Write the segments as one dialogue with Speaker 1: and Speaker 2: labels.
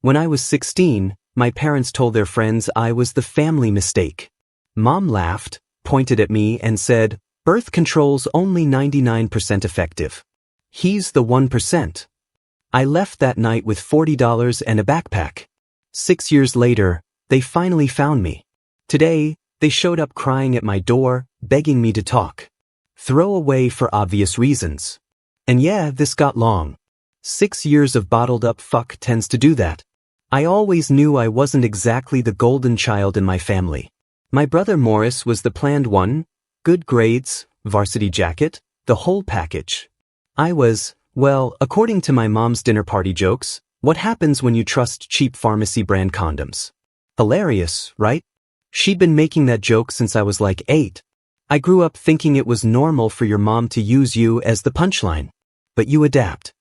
Speaker 1: When I was 16, my parents told their friends I was the family mistake. Mom laughed, pointed at me and said, "Birth control's only 99% effective. He's the 1%. I left that night with $40 and a backpack. 6 years later, they finally found me. Today, they showed up crying at my door, begging me to talk. Throw away for obvious reasons. And yeah, this got long. 6 years of bottled up fuck tends to do that. I always knew I wasn't exactly the golden child in my family. My brother Morris was the planned one, good grades, varsity jacket, the whole package. I was, well, according to my mom's dinner party jokes, what happens when you trust cheap pharmacy brand condoms? Hilarious, right? She'd been making that joke since I was like 8. I grew up thinking it was normal for your mom to use you as the punchline. But you adapt.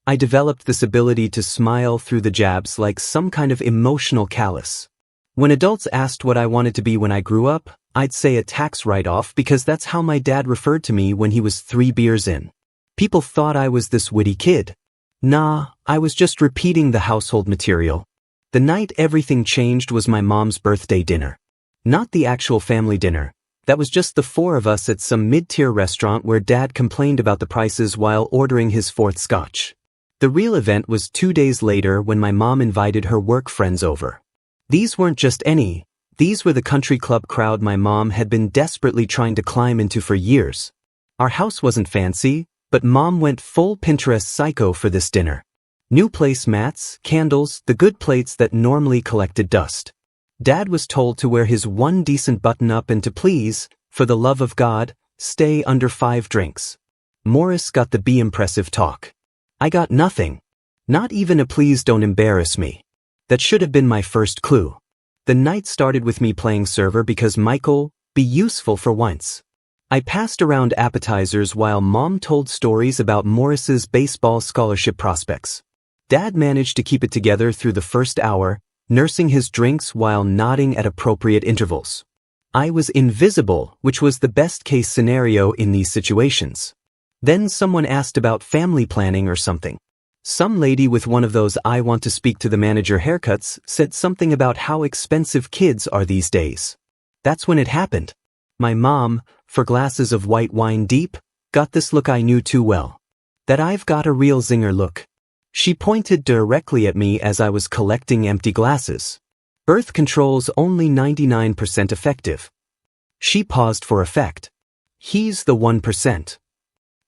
Speaker 1: I developed this ability to smile through the jabs like some kind of emotional callus. When adults asked what I wanted to be when I grew up, I'd say a tax write-off because that's how my dad referred to me when he was 3 beers in. People thought I was this witty kid. Nah, I was just repeating the household material. The night everything changed was my mom's birthday dinner. Not the actual family dinner. That was just the 4 of us at some mid-tier restaurant where Dad complained about the prices while ordering his 4th scotch. The real event was 2 days later when my mom invited her work friends over. These weren't just any. These were the country club crowd my mom had been desperately trying to climb into for years. Our house wasn't fancy, but Mom went full Pinterest psycho for this dinner. New placemats, candles, the good plates that normally collected dust. Dad was told to wear his one decent button-up and to please, for the love of God, stay under 5 drinks. Morris got the be impressive talk. I got nothing. Not even a please don't embarrass me. That should have been my first clue. The night started with me playing server because Michael, be useful for once. I passed around appetizers while Mom told stories about Morris's baseball scholarship prospects. Dad managed to keep it together through the first hour, nursing his drinks while nodding at appropriate intervals. I was invisible, which was the best-case scenario in these situations. Then someone asked about family planning or something. Some lady with one of those I want to speak to the manager haircuts said something about how expensive kids are these days. That's when it happened. My mom, for glasses of white wine deep, got this look I knew too well. That I've got a real zinger look. She pointed directly at me as I was collecting empty glasses. Birth control's only 99% effective. She paused for effect. He's the 1%.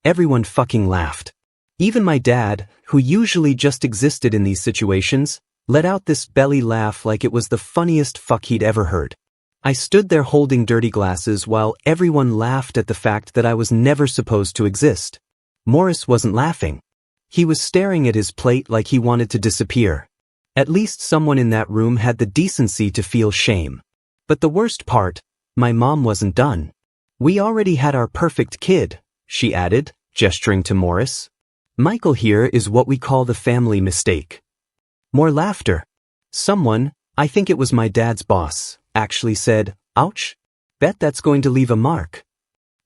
Speaker 1: Everyone fucking laughed. Even my dad, who usually just existed in these situations, let out this belly laugh like it was the funniest fuck he'd ever heard. I stood there holding dirty glasses while everyone laughed at the fact that I was never supposed to exist. Morris wasn't laughing. He was staring at his plate like he wanted to disappear. At least someone in that room had the decency to feel shame. But the worst part, my mom wasn't done. We already had our perfect kid, she added, gesturing to Morris. Michael here is what we call the family mistake. More laughter. Someone, I think it was my dad's boss, actually said, "Ouch. Bet that's going to leave a mark."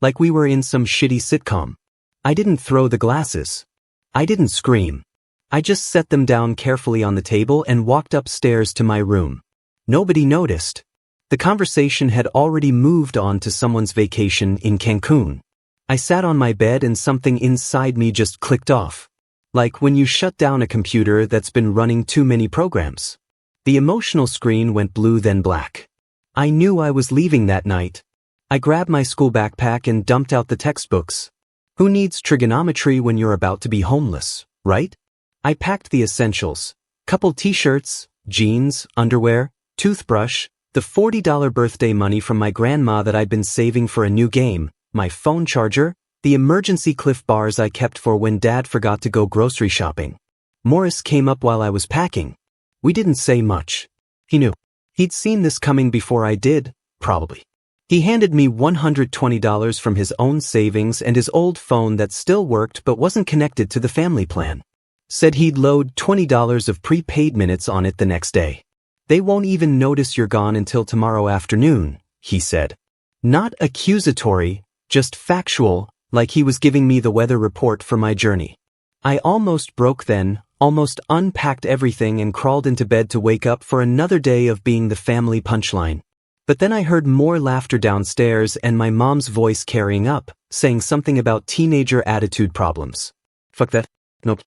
Speaker 1: Like we were in some shitty sitcom. I didn't throw the glasses. I didn't scream. I just set them down carefully on the table and walked upstairs to my room. Nobody noticed. The conversation had already moved on to someone's vacation in Cancun. I sat on my bed and something inside me just clicked off. Like when you shut down a computer that's been running too many programs. The emotional screen went blue then black. I knew I was leaving that night. I grabbed my school backpack and dumped out the textbooks. Who needs trigonometry when you're about to be homeless, right? I packed the essentials. Couple t-shirts, jeans, underwear, toothbrush, the $40 birthday money from my grandma that I'd been saving for a new game, my phone charger, the emergency Cliff bars I kept for when Dad forgot to go grocery shopping. Morris came up while I was packing. We didn't say much. He knew. He'd seen this coming before I did, probably. He handed me $120 from his own savings and his old phone that still worked but wasn't connected to the family plan. Said he'd load $20 of prepaid minutes on it the next day. They won't even notice you're gone until tomorrow afternoon, he said. Not accusatory, just factual, like he was giving me the weather report for my journey. I almost broke then, almost unpacked everything and crawled into bed to wake up for another day of being the family punchline. But then I heard more laughter downstairs and my mom's voice carrying up, saying something about teenager attitude problems. Fuck that. Nope.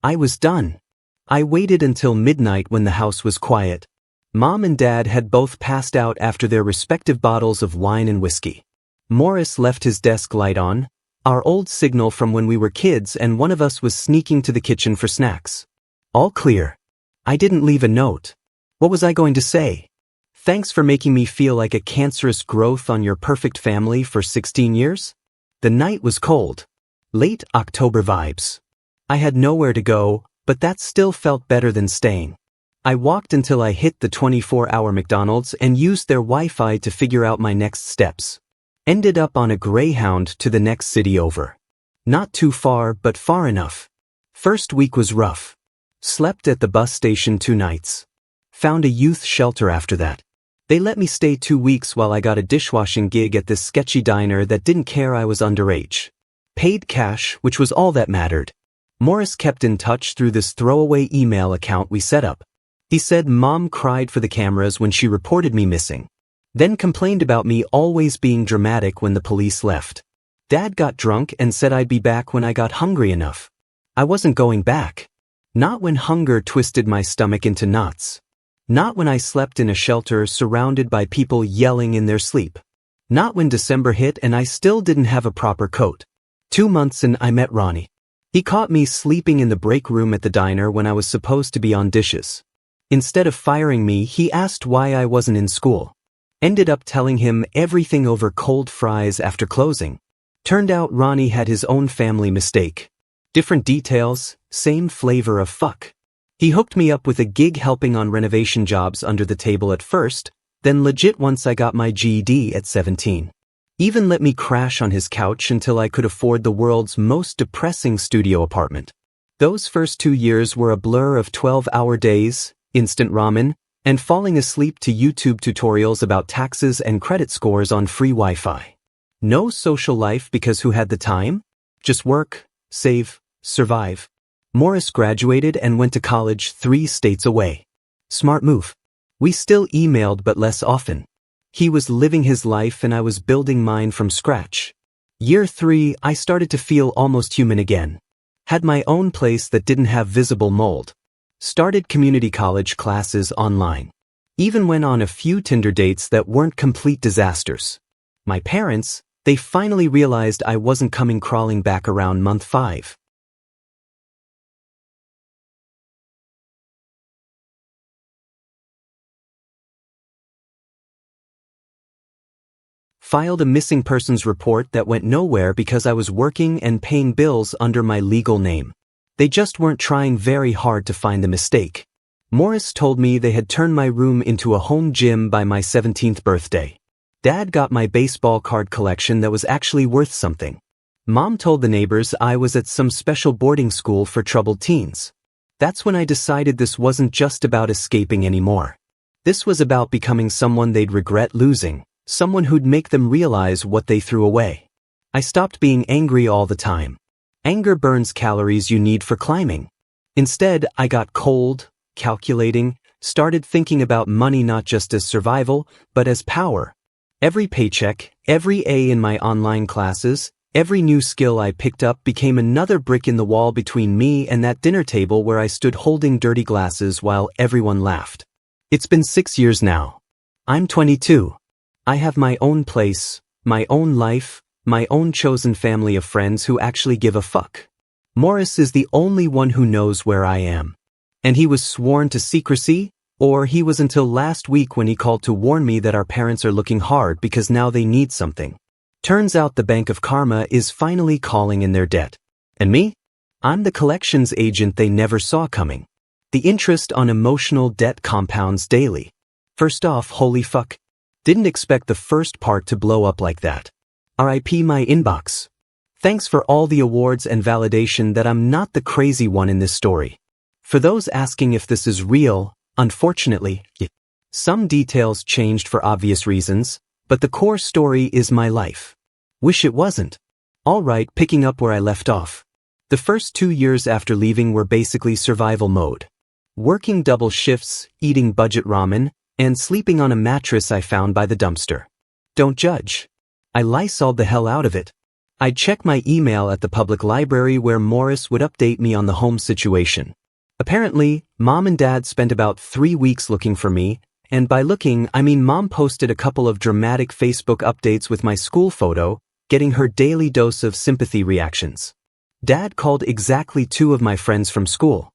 Speaker 1: I was done. I waited until midnight when the house was quiet. Mom and Dad had both passed out after their respective bottles of wine and whiskey. Morris left his desk light on, our old signal from when we were kids, and one of us was sneaking to the kitchen for snacks. All clear. I didn't leave a note. What was I going to say? Thanks for making me feel like a cancerous growth on your perfect family for 16 years? The night was cold. Late October vibes. I had nowhere to go, but that still felt better than staying. I walked until I hit the 24-hour McDonald's and used their Wi-Fi to figure out my next steps. Ended up on a Greyhound to the next city over. Not too far, but far enough. First week was rough. Slept at the bus station 2 nights. Found a youth shelter after that. They let me stay 2 weeks while I got a dishwashing gig at this sketchy diner that didn't care I was underage. Paid cash, which was all that mattered. Morris kept in touch through this throwaway email account we set up. He said Mom cried for the cameras when she reported me missing. Then complained about me always being dramatic when the police left. Dad got drunk and said I'd be back when I got hungry enough. I wasn't going back. Not when hunger twisted my stomach into knots. Not when I slept in a shelter surrounded by people yelling in their sleep. Not when December hit and I still didn't have a proper coat. 2 months in, I met Ronnie. He caught me sleeping in the break room at the diner when I was supposed to be on dishes. Instead of firing me, he asked why I wasn't in school. Ended up telling him everything over cold fries after closing. Turned out Ronnie had his own family mistake. Different details, same flavor of fuck. He hooked me up with a gig helping on renovation jobs under the table at first, then legit once I got my GED at 17. Even let me crash on his couch until I could afford the world's most depressing studio apartment. Those first 2 years were a blur of 12-hour days, instant ramen, and falling asleep to YouTube tutorials about taxes and credit scores on free Wi-Fi. No social life because who had the time? Just work, save, survive. Morris graduated and went to college 3 states away. Smart move. We still emailed but less often. He was living his life and I was building mine from scratch. Year 3, I started to feel almost human again. Had my own place that didn't have visible mold. Started community college classes online. Even went on a few Tinder dates that weren't complete disasters. My parents, they finally realized I wasn't coming crawling back around month 5. Filed a missing persons report that went nowhere because I was working and paying bills under my legal name. They just weren't trying very hard to find the mistake. Morris told me they had turned my room into a home gym by my 17th birthday. Dad got my baseball card collection that was actually worth something. Mom told the neighbors I was at some special boarding school for troubled teens. That's when I decided this wasn't just about escaping anymore. This was about becoming someone they'd regret losing, someone who'd make them realize what they threw away. I stopped being angry all the time. Anger burns calories you need for climbing. Instead, I got cold, calculating, started thinking about money not just as survival, but as power. Every paycheck, every A in my online classes, every new skill I picked up became another brick in the wall between me and that dinner table where I stood holding dirty glasses while everyone laughed. It's been 6 years now. I'm 22. I have my own place, my own life, my own chosen family of friends who actually give a fuck. Morris is the only one who knows where I am. And he was sworn to secrecy, or he was until last week when he called to warn me that our parents are looking hard because now they need something. Turns out the Bank of Karma is finally calling in their debt. And me? I'm the collections agent they never saw coming. The interest on emotional debt compounds daily. First off, holy fuck. Didn't expect the first part to blow up like that. RIP my inbox. Thanks for all the awards and validation that I'm not the crazy one in this story. For those asking if this is real, unfortunately, some details changed for obvious reasons, but the core story is my life. Wish it wasn't. Alright, picking up where I left off. The first 2 years after leaving were basically survival mode. Working double shifts, eating budget ramen, and sleeping on a mattress I found by the dumpster. Don't judge. I Lysoled the hell out of it. I'd check my email at the public library where Morris would update me on the home situation. Apparently, Mom and Dad spent about 3 weeks looking for me, and by looking, I mean Mom posted a couple of dramatic Facebook updates with my school photo, getting her daily dose of sympathy reactions. Dad called exactly 2 of my friends from school.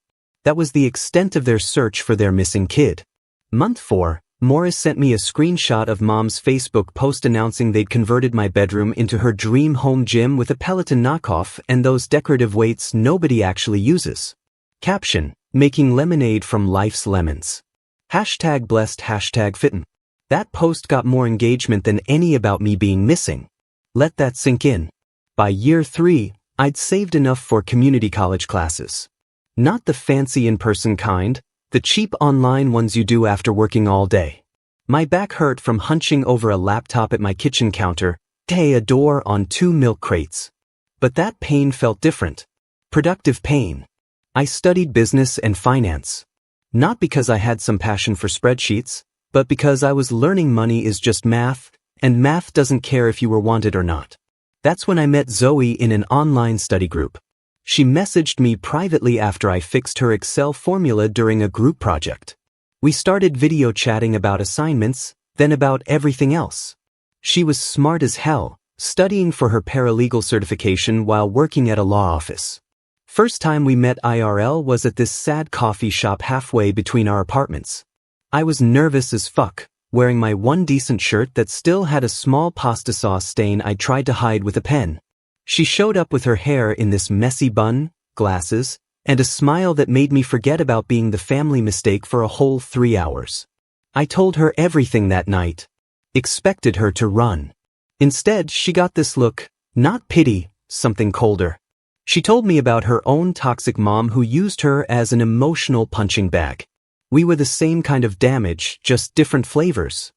Speaker 1: That was the extent of their search for their missing kid. Month 4, Morris sent me a screenshot of Mom's Facebook post announcing they'd converted my bedroom into her dream home gym with a Peloton knockoff and those decorative weights nobody actually uses. Caption: making lemonade from life's lemons. #blessed #fitten. That post got more engagement than any about me being missing. Let that sink in. By year 3, I'd saved enough for community college classes. Not the fancy in-person kind, the cheap online ones you do after working all day. My back hurt from hunching over a laptop at my kitchen counter, a door on 2 milk crates. But that pain felt different. Productive pain. I studied business and finance. Not because I had some passion for spreadsheets, but because I was learning money is just math, and math doesn't care if you were wanted or not. That's when I met Zoe in an online study group. She messaged me privately after I fixed her Excel formula during a group project. We started video chatting about assignments, then about everything else. She was smart as hell, studying for her paralegal certification while working at a law office. First time we met IRL was at this sad coffee shop halfway between our apartments. I was nervous as fuck, wearing my one decent shirt that still had a small pasta sauce stain I tried to hide with a pen. She showed up with her hair in this messy bun, glasses, and a smile that made me forget about being the family mistake for a whole 3 hours. I told her everything that night. Expected her to run. Instead, she got this look, not pity, something colder. She told me about her own toxic mom who used her as an emotional punching bag. We were the same kind of damage, just different flavors.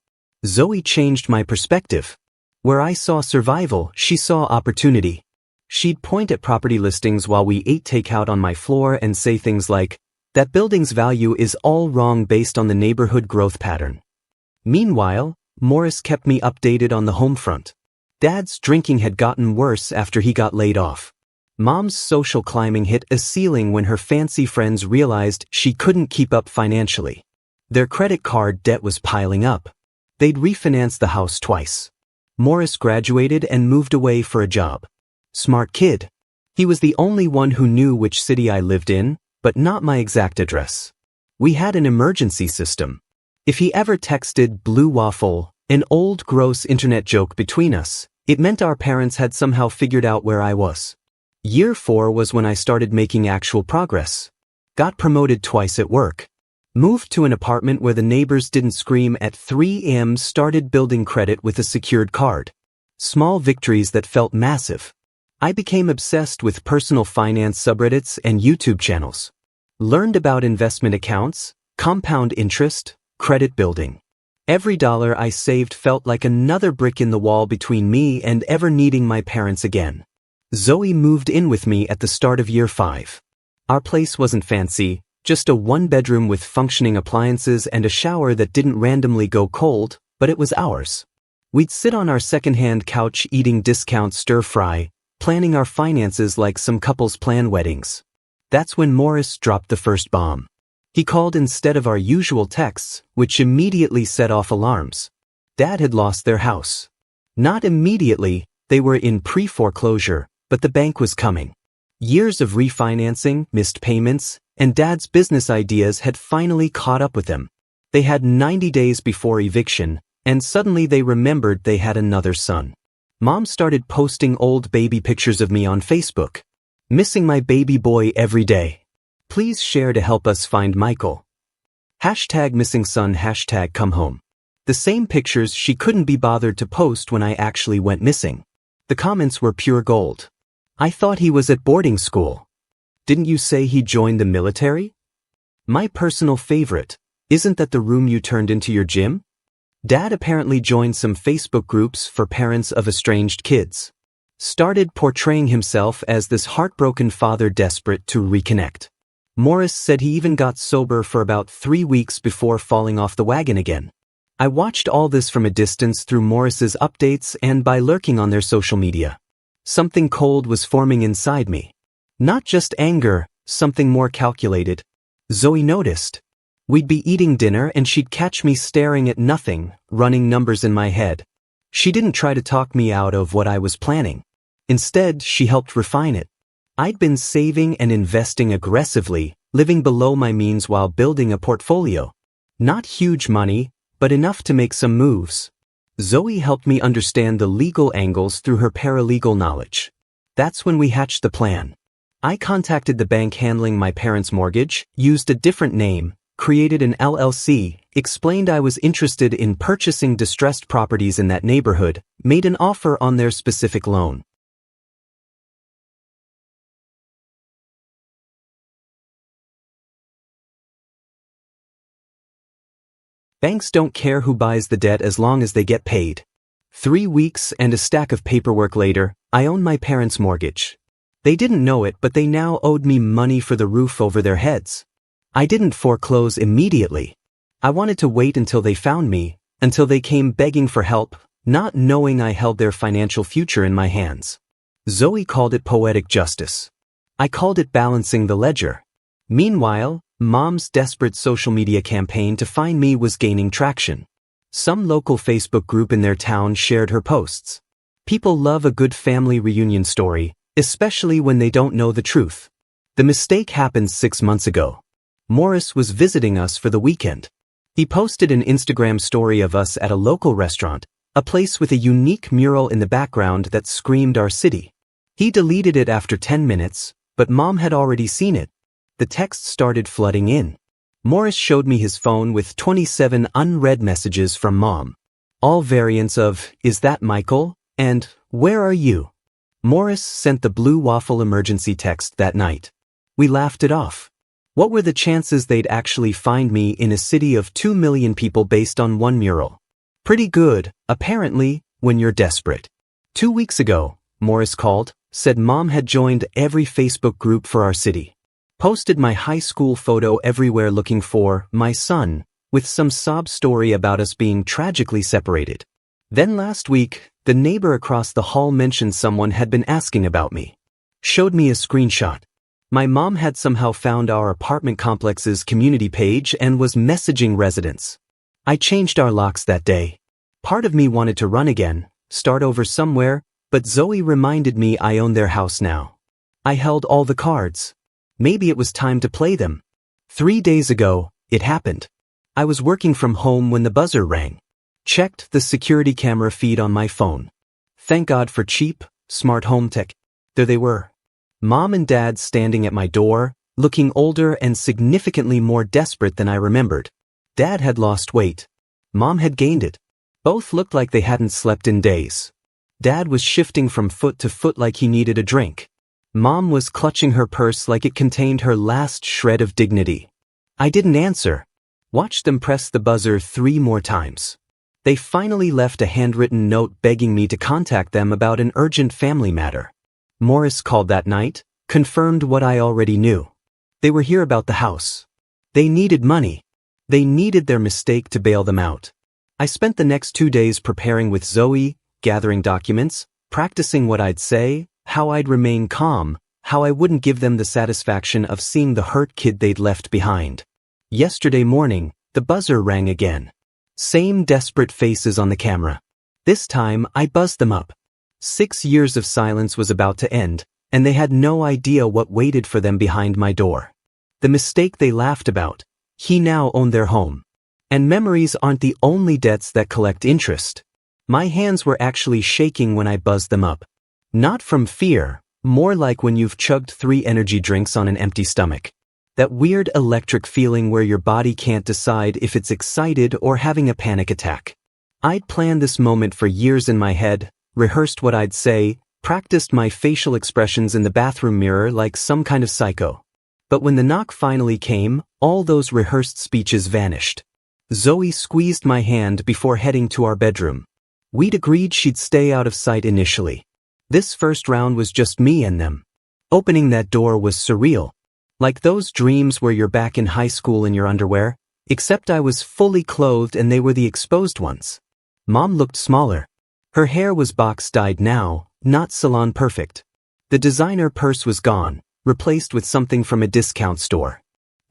Speaker 1: Zoe changed my perspective. Where I saw survival, she saw opportunity. She'd point at property listings while we ate takeout on my floor and say things like, "That building's value is all wrong based on the neighborhood growth pattern." Meanwhile, Morris kept me updated on the home front. Dad's drinking had gotten worse after he got laid off. Mom's social climbing hit a ceiling when her fancy friends realized she couldn't keep up financially. Their credit card debt was piling up. They'd refinanced the house twice. Morris graduated and moved away for a job. Smart kid. He was the only one who knew which city I lived in, but not my exact address. We had an emergency system. If he ever texted Blue Waffle, an old gross internet joke between us, it meant our parents had somehow figured out where I was. Year 4 was when I started making actual progress. Got promoted twice at work. Moved to an apartment where the neighbors didn't scream at 3 a.m. Started building credit with a secured card. Small victories that felt massive. I became obsessed with personal finance subreddits and YouTube channels. Learned about investment accounts, compound interest, credit building. Every dollar I saved felt like another brick in the wall between me and ever needing my parents again. Zoe moved in with me at the start of year 5. Our place wasn't fancy, just a 1-bedroom with functioning appliances and a shower that didn't randomly go cold, but it was ours. We'd sit on our secondhand couch eating discount stir-fry, planning our finances like some couples plan weddings. That's when Morris dropped the first bomb. He called instead of our usual texts, which immediately set off alarms. Dad had lost their house. Not immediately, they were in pre-foreclosure, but the bank was coming. Years of refinancing, missed payments, and Dad's business ideas had finally caught up with them. They had 90 days before eviction, and suddenly they remembered they had another son. Mom started posting old baby pictures of me on Facebook. Missing my baby boy every day. Please share to help us find Michael. #missing son #come home. The same pictures she couldn't be bothered to post when I actually went missing. The comments were pure gold. I thought he was at boarding school. Didn't you say he joined the military? My personal favorite, isn't that the room you turned into your gym? Dad apparently joined some Facebook groups for parents of estranged kids. Started portraying himself as this heartbroken father desperate to reconnect. Morris said he even got sober for about 3 weeks before falling off the wagon again. I watched all this from a distance through Morris's updates and by lurking on their social media. Something cold was forming inside me. Not just anger, something more calculated. Zoe noticed. We'd be eating dinner and she'd catch me staring at nothing, running numbers in my head. She didn't try to talk me out of what I was planning. Instead, she helped refine it. I'd been saving and investing aggressively, living below my means while building a portfolio. Not huge money, but enough to make some moves. Zoe helped me understand the legal angles through her paralegal knowledge. That's when we hatched the plan. I contacted the bank handling my parents' mortgage, used a different name, created an LLC, explained I was interested in purchasing distressed properties in that neighborhood, made an offer on their specific loan. Banks don't care who buys the debt as long as they get paid. 3 weeks and a stack of paperwork later, I own my parents' mortgage. They didn't know it, but they now owed me money for the roof over their heads. I didn't foreclose immediately. I wanted to wait until they found me, until they came begging for help, not knowing I held their financial future in my hands. Zoe called it poetic justice. I called it balancing the ledger. Meanwhile, Mom's desperate social media campaign to find me was gaining traction. Some local Facebook group in their town shared her posts. People love a good family reunion story, especially when they don't know the truth. The mistake happened 6 months ago. Morris was visiting us for the weekend. He posted an Instagram story of us at a local restaurant, a place with a unique mural in the background that screamed our city. He deleted it after 10 minutes, but Mom had already seen it. The text started flooding in. Morris showed me his phone with 27 unread messages from Mom. All variants of, "Is that Michael?" and "Where are you?" Morris sent the blue waffle emergency text that night. We laughed it off. What were the chances they'd actually find me in a city of 2 million people based on one mural? Pretty good, apparently, when you're desperate. 2 weeks ago, Morris called, said Mom had joined every Facebook group for our city. Posted my high school photo everywhere looking for my son, with some sob story about us being tragically separated. Then last week, the neighbor across the hall mentioned someone had been asking about me. Showed me a screenshot. My mom had somehow found our apartment complex's community page and was messaging residents. I changed our locks that day. Part of me wanted to run again, start over somewhere, but Zoe reminded me I own their house now. I held all the cards. Maybe it was time to play them. 3 days ago, it happened. I was working from home when the buzzer rang. Checked the security camera feed on my phone. Thank God for cheap, smart home tech. There they were. Mom and Dad standing at my door, looking older and significantly more desperate than I remembered. Dad had lost weight. Mom had gained it. Both looked like they hadn't slept in days. Dad was shifting from foot to foot like he needed a drink. Mom was clutching her purse like it contained her last shred of dignity. I didn't answer. Watched them press the buzzer 3 more times. They finally left a handwritten note begging me to contact them about an urgent family matter. Morris called that night, confirmed what I already knew. They were here about the house. They needed money. They needed their mistake to bail them out. I spent the next 2 days preparing with Zoe, gathering documents, practicing what I'd say, how I'd remain calm, how I wouldn't give them the satisfaction of seeing the hurt kid they'd left behind. Yesterday morning, the buzzer rang again. Same desperate faces on the camera. This time, I buzzed them up. 6 years of silence was about to end, and they had no idea what waited for them behind my door. The mistake they laughed about. He now owned their home. And memories aren't the only debts that collect interest. My hands were actually shaking when I buzzed them up. Not from fear, more like when you've chugged 3 energy drinks on an empty stomach. That weird electric feeling where your body can't decide if it's excited or having a panic attack. I'd planned this moment for years in my head, rehearsed what I'd say, practiced my facial expressions in the bathroom mirror like some kind of psycho. But when the knock finally came, all those rehearsed speeches vanished. Zoe squeezed my hand before heading to our bedroom. We'd agreed she'd stay out of sight initially. This first round was just me and them. Opening that door was surreal. Like those dreams where you're back in high school in your underwear, except I was fully clothed and they were the exposed ones. Mom looked smaller. Her hair was box-dyed now, not salon perfect. The designer purse was gone, replaced with something from a discount store.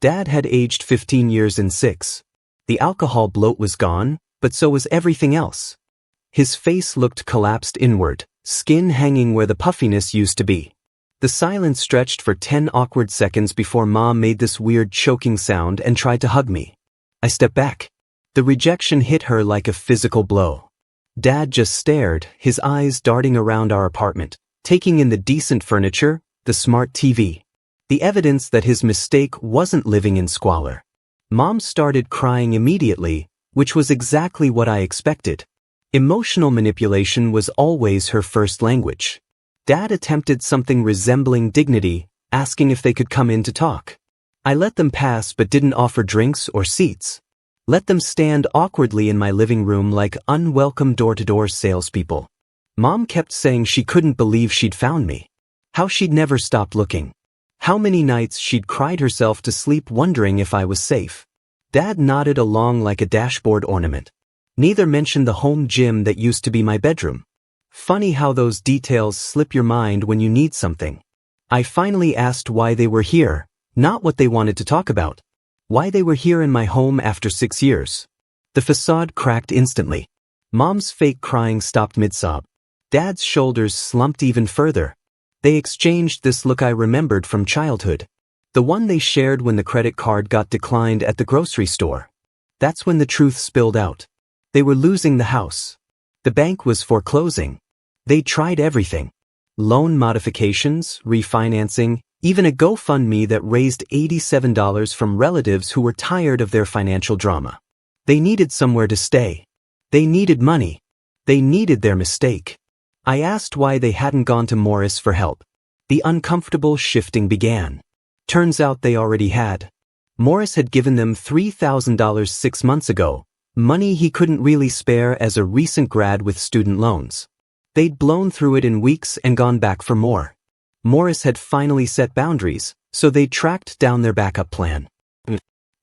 Speaker 1: Dad had aged 15 years and 6. The alcohol bloat was gone, but so was everything else. His face looked collapsed inward, skin hanging where the puffiness used to be. The silence stretched for 10 awkward seconds before Mom made this weird choking sound and tried to hug me. I stepped back. The rejection hit her like a physical blow. Dad just stared, his eyes darting around our apartment, taking in the decent furniture, the smart TV. The evidence that his mistake wasn't living in squalor. Mom started crying immediately, which was exactly what I expected. Emotional manipulation was always her first language. Dad attempted something resembling dignity, asking if they could come in to talk. I let them pass but didn't offer drinks or seats. Let them stand awkwardly in my living room like unwelcome door-to-door salespeople. Mom kept saying she couldn't believe she'd found me. How she'd never stopped looking. How many nights she'd cried herself to sleep wondering if I was safe. Dad nodded along like a dashboard ornament. Neither mentioned the home gym that used to be my bedroom. Funny how those details slip your mind when you need something. I finally asked why they were here, not what they wanted to talk about. Why they were here in my home after 6 years. The facade cracked instantly. Mom's fake crying stopped mid-sob. Dad's shoulders slumped even further. They exchanged this look I remembered from childhood. The one they shared when the credit card got declined at the grocery store. That's when the truth spilled out. They were losing the house. The bank was foreclosing. They tried everything. Loan modifications, refinancing, even a GoFundMe that raised $87 from relatives who were tired of their financial drama. They needed somewhere to stay. They needed money. They needed their mistake. I asked why they hadn't gone to Morris for help. The uncomfortable shifting began. Turns out they already had. Morris had given them $3,000 6 months ago, money he couldn't really spare as a recent grad with student loans. They'd blown through it in weeks and gone back for more. Morris had finally set boundaries, so they tracked down their backup plan.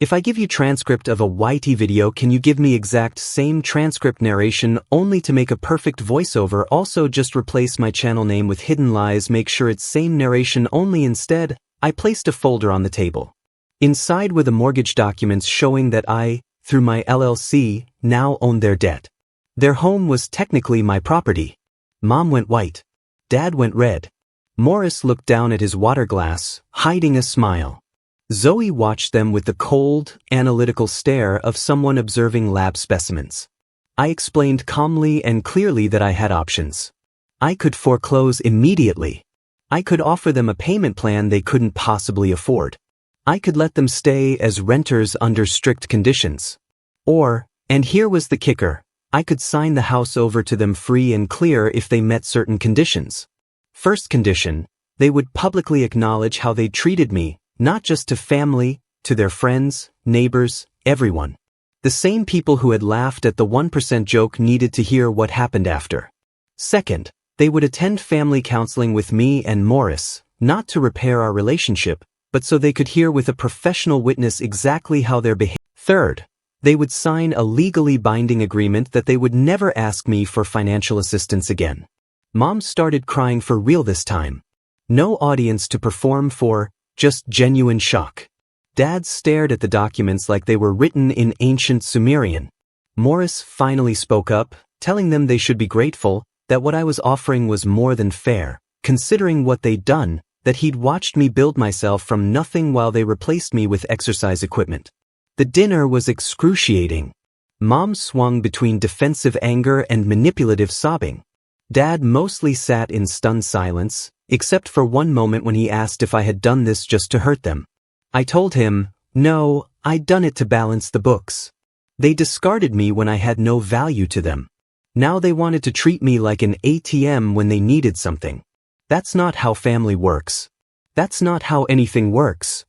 Speaker 1: If I give you transcript of a YT video, can you give me exact same transcript narration only to make a perfect voiceover? Also just replace my channel name with Hidden Lies, make sure it's same narration only. Instead, I placed a folder on the table. Inside were the mortgage documents showing that I, through my LLC, now owned their debt. Their home was technically my property. Mom went white. Dad went red. Morris looked down at his water glass, hiding a smile. Zoe watched them with the cold, analytical stare of someone observing lab specimens. I explained calmly and clearly that I had options. I could foreclose immediately. I could offer them a payment plan they couldn't possibly afford. I could let them stay as renters under strict conditions. Or, and here was the kicker, I could sign the house over to them free and clear if they met certain conditions. First condition, they would publicly acknowledge how they treated me, not just to family, to their friends, neighbors, everyone. The same people who had laughed at the 1% joke needed to hear what happened after. Second, they would attend family counseling with me and Morris, not to repair our relationship, but so they could hear with a professional witness exactly how they're behaving. Third, they would sign a legally binding agreement that they would never ask me for financial assistance again. Mom started crying for real this time. No audience to perform for, just genuine shock. Dad stared at the documents like they were written in ancient Sumerian. Morris finally spoke up, telling them they should be grateful, that what I was offering was more than fair, considering what they'd done, that he'd watched me build myself from nothing while they replaced me with exercise equipment. The dinner was excruciating. Mom swung between defensive anger and manipulative sobbing. Dad mostly sat in stunned silence, except for one moment when he asked if I had done this just to hurt them. I told him, no, I'd done it to balance the books. They discarded me when I had no value to them. Now they wanted to treat me like an ATM when they needed something. That's not how family works. That's not how anything works.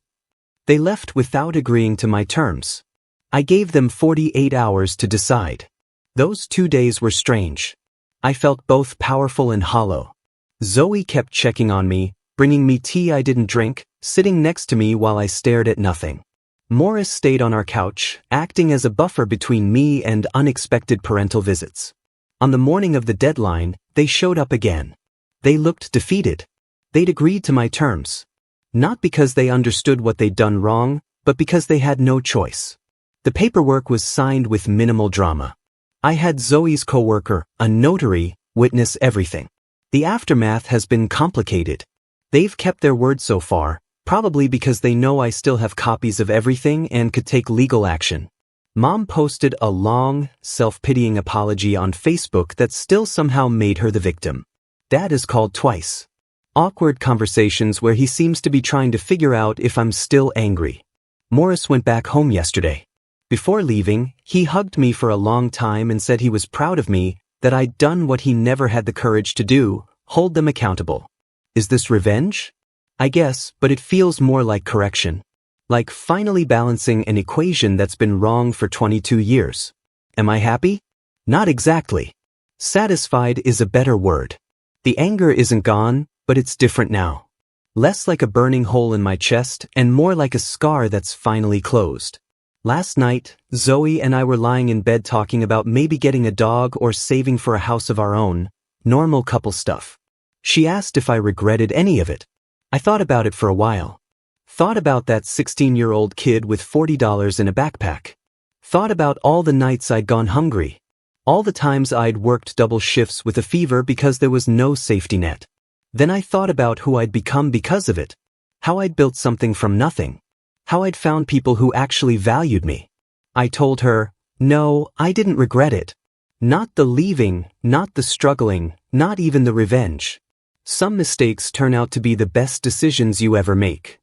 Speaker 1: They left without agreeing to my terms. I gave them 48 hours to decide. Those 2 days were strange. I felt both powerful and hollow. Zoe kept checking on me, bringing me tea I didn't drink, sitting next to me while I stared at nothing. Morris stayed on our couch, acting as a buffer between me and unexpected parental visits. On the morning of the deadline, they showed up again. They looked defeated. They'd agreed to my terms. Not because they understood what they'd done wrong, but because they had no choice. The paperwork was signed with minimal drama. I had Zoe's coworker, a notary, witness everything. The aftermath has been complicated. They've kept their word so far, probably because they know I still have copies of everything and could take legal action. Mom posted a long, self-pitying apology on Facebook that still somehow made her the victim. Dad is called twice. Awkward conversations where he seems to be trying to figure out if I'm still angry. Morris went back home yesterday. Before leaving, he hugged me for a long time and said he was proud of me, that I'd done what he never had the courage to do, hold them accountable. Is this revenge? I guess, but it feels more like correction. Like finally balancing an equation that's been wrong for 22 years. Am I happy? Not exactly. Satisfied is a better word. The anger isn't gone, but it's different now. Less like a burning hole in my chest and more like a scar that's finally closed. Last night, Zoe and I were lying in bed talking about maybe getting a dog or saving for a house of our own, normal couple stuff. She asked if I regretted any of it. I thought about it for a while. Thought about that 16-year-old kid with $40 in a backpack. Thought about all the nights I'd gone hungry. All the times I'd worked double shifts with a fever because there was no safety net. Then I thought about who I'd become because of it. How I'd built something from nothing. How I'd found people who actually valued me. I told her, no, I didn't regret it. Not the leaving, not the struggling, not even the revenge. Some mistakes turn out to be the best decisions you ever make.